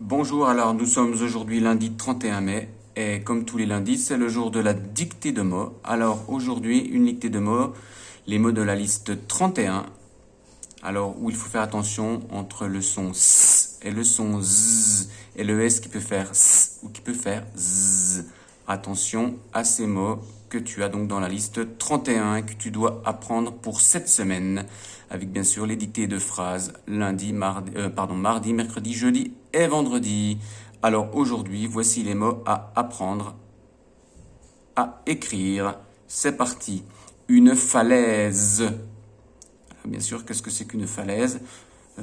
Bonjour, alors nous sommes aujourd'hui lundi 31 mai et comme tous les lundis, c'est le jour de la dictée de mots. Alors aujourd'hui, une dictée de mots, les mots de la liste 31. Alors où il faut faire attention entre le son S et le son Z et le S qui peut faire S ou qui peut faire Z. Attention à ces mots que tu as donc dans la liste 31 et que tu dois apprendre pour cette semaine, avec bien sûr les dictées de phrases mardi, mercredi, jeudi et vendredi. Alors aujourd'hui, voici les mots à apprendre, à écrire. C'est parti. Une falaise. Bien sûr, qu'est-ce que c'est qu'une falaise?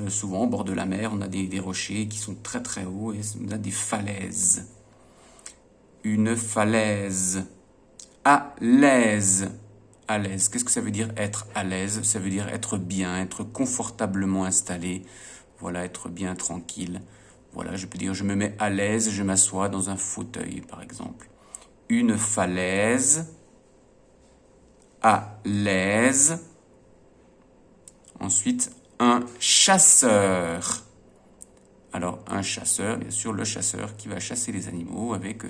Souvent, au bord de la mer, on a des rochers qui sont très très hauts et on a des falaises. Une falaise. À l'aise. À l'aise. Qu'est-ce que ça veut dire être à l'aise? Ça veut dire être bien, être confortablement installé. Voilà, être bien tranquille. Voilà, je peux dire je me mets à l'aise, je m'assois dans un fauteuil, par exemple. Une falaise. À l'aise. Ensuite, un chasseur. Alors, un chasseur, bien sûr, le chasseur qui va chasser les animaux avec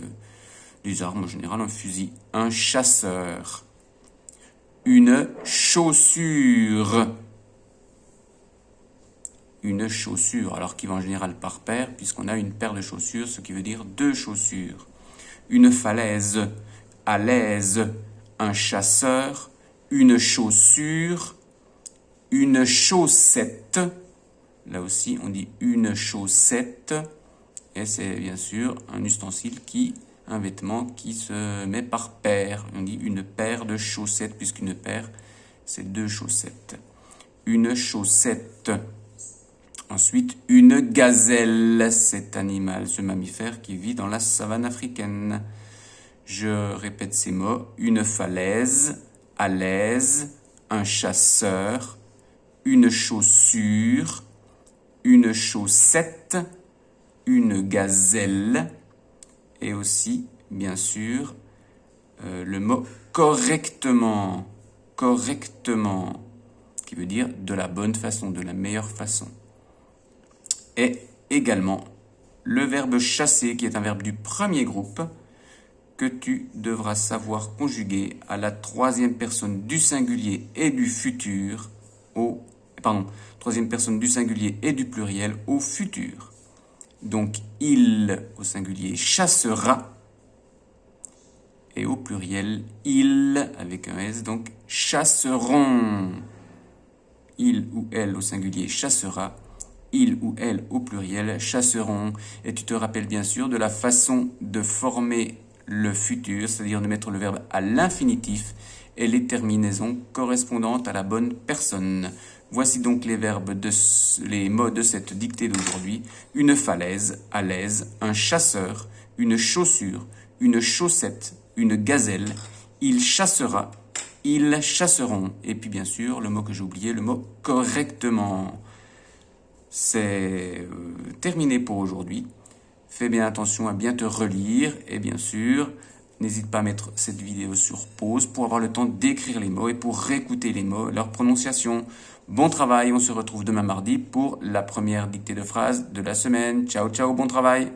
des armes, en général un fusil. Un chasseur. Une chaussure. Une chaussure, alors qui va en général par paire, puisqu'on a une paire de chaussures, ce qui veut dire deux chaussures. Une falaise. À l'aise. Un chasseur. Une chaussure. Une chaussette. Là aussi, on dit une chaussette. Et c'est bien sûr un vêtement qui se met par paire. On dit une paire de chaussettes, puisqu'une paire, c'est deux chaussettes. Une chaussette. Ensuite, une gazelle. Cet animal, ce mammifère qui vit dans la savane africaine. Je répète ces mots. Une falaise, à l'aise, un chasseur, une chaussure, une chaussette, une gazelle et aussi, bien sûr, le mot correctement, correctement, qui veut dire de la bonne façon, de la meilleure façon. Et également le verbe chasser, qui est un verbe du premier groupe, que tu devras savoir conjuguer à la troisième personne du singulier et du futur troisième personne du singulier et du pluriel au futur. Donc, il au singulier chassera et au pluriel, il avec un S, donc chasseront. Il ou elle au singulier chassera, il ou elle au pluriel chasseront. Et tu te rappelles bien sûr de la façon de former le futur, c'est-à-dire de mettre le verbe à l'infinitif et les terminaisons correspondantes à la bonne personne. Voici donc les mots de cette dictée d'aujourd'hui. Une falaise, à l'aise, un chasseur, une chaussure, une chaussette, une gazelle, il chassera, ils chasseront. Et puis bien sûr, le mot que j'ai oublié, le mot correctement. C'est terminé pour aujourd'hui. Fais bien attention à bien te relire et bien sûr, n'hésite pas à mettre cette vidéo sur pause pour avoir le temps d'écrire les mots et pour réécouter les mots, leur prononciation. Bon travail, on se retrouve demain mardi pour la première dictée de phrases de la semaine. Ciao, ciao, bon travail!